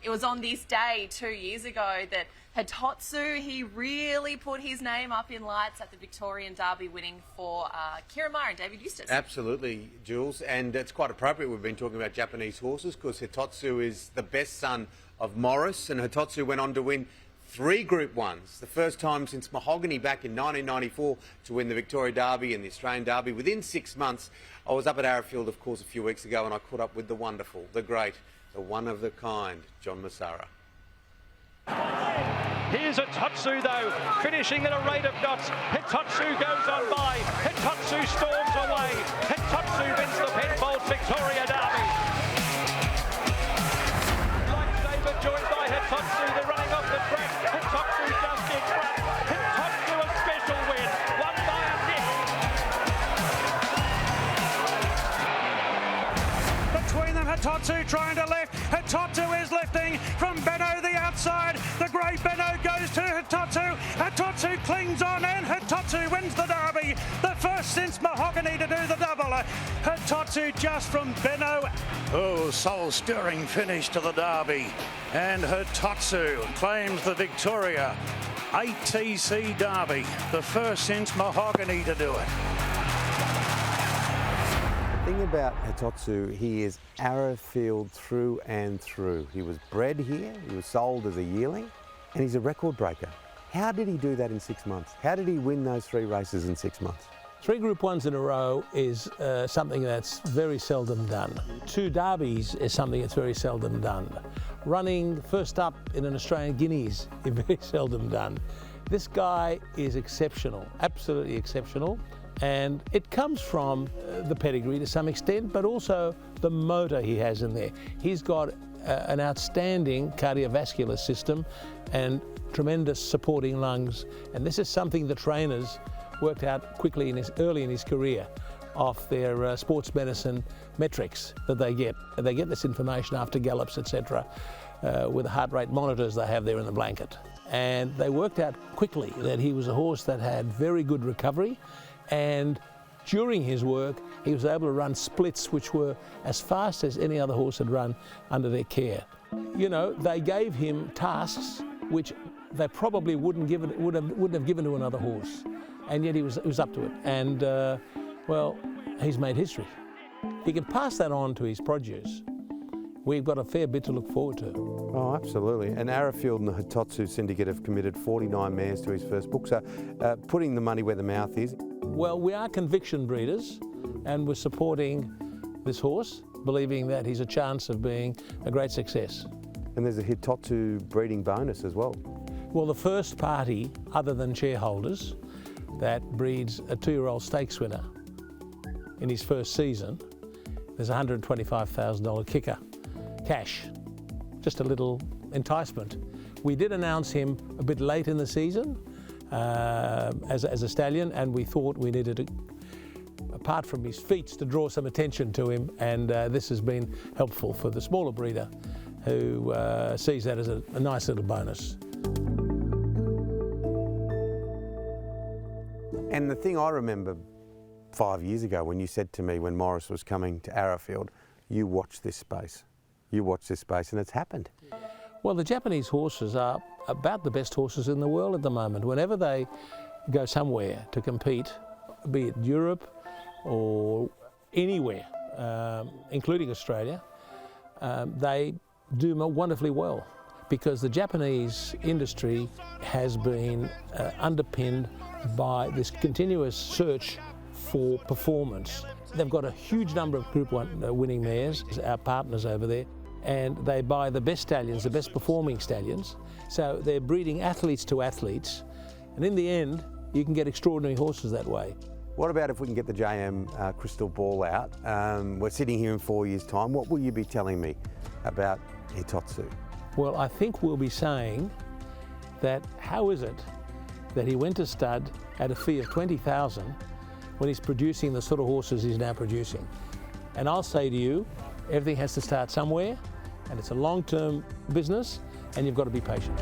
It was on this day 2 years ago that Hitotsu, he really put his name up in lights at the Victorian Derby, winning for Kirima and David Eustace. Absolutely, Jules, and it's quite appropriate we've been talking about Japanese horses because Hitotsu is the best son of Morris, and Hitotsu went on to win 3 Group 1s, the first time since Mahogany back in 1994 to win the Victoria Derby and the Australian Derby within 6 months. I was up at Arrowfield, of course, a few weeks ago, and I caught up with the wonderful, the great, the one-of-the-kind John Messara. Here's Hitotsu though, finishing at a rate of knots. Hitotsu goes on by. Hitotsu storms away. Hitotsu wins the Penfold Victoria Derby. Lightsaber joined by Hitotsu. They're running off the track. Hitotsu just in front. Hitotsu a special win. Won by a nick. Between them, Hitotsu trying to lift. Hitotsu is lifting from Benno the outside. The great Benno goes to Hitotsu. Hitotsu clings on and Hitotsu wins the Derby. The first since Mahogany to do the double. Hitotsu just from Benno. Oh, soul-stirring finish to the Derby. And Hitotsu claims the Victoria ATC Derby. The first since Mahogany to do it. The thing about Hitotsu, he is Arrowfield through and through. He was bred here, he was sold as a yearling, and he's a record breaker. How did he do that in 6 months? How did he win those 3 races in 6 months? 3 Group 1s in a row is something that's very seldom done. 2 derbies is something that's very seldom done. Running first up in an Australian Guineas is very seldom done. This guy is exceptional, absolutely exceptional. And it comes from the pedigree to some extent, but also the motor he has in there. He's got an outstanding cardiovascular system and tremendous supporting lungs. And this is something the trainers worked out quickly early in his career off their sports medicine metrics that they get. They get this information after gallops, etc., with the heart rate monitors they have there in the blanket. And they worked out quickly that he was a horse that had very good recovery. And during his work, he was able to run splits which were as fast as any other horse had run under their care. You know, they gave him tasks which they probably wouldn't have given to another horse, and yet he was up to it. And well, he's made history. He can pass that on to his produce. We've got a fair bit to look forward to. Oh, absolutely. And Arrowfield and the Hitotsu Syndicate have committed 49 mares to his first book, so putting the money where the mouth is. Well, we are conviction breeders, and we're supporting this horse, believing that he's a chance of being a great success. And there's a Hitotsu breeding bonus as well. Well, the first party, other than shareholders, that breeds a 2-year-old stakes winner in his first season, there's a $125,000 kicker, cash. Just a little enticement. We did announce him a bit late in the season as a stallion, and we thought we needed, apart from his feats, to draw some attention to him, and this has been helpful for the smaller breeder who sees that as a nice little bonus. And the thing I remember 5 years ago when you said to me when Morris was coming to Arrowfield, you watch this space. You watch this space, and it's happened. Well, the Japanese horses are about the best horses in the world at the moment. Whenever they go somewhere to compete, be it Europe or anywhere, including Australia, they do wonderfully well, because the Japanese industry has been underpinned by this continuous search for performance. They've got a huge number of Group 1 winning mares, our partners over there, and they buy the best stallions, the best performing stallions. So they're breeding athletes to athletes, and in the end, you can get extraordinary horses that way. What about if we can get the JM crystal ball out? We're sitting here in 4 years' time. What will you be telling me about Hitotsu? Well, I think we'll be saying that how is it that he went to stud at a fee of $20,000 when he's producing the sort of horses he's now producing? And I'll say to you, everything has to start somewhere, and it's a long-term business, and you've got to be patient.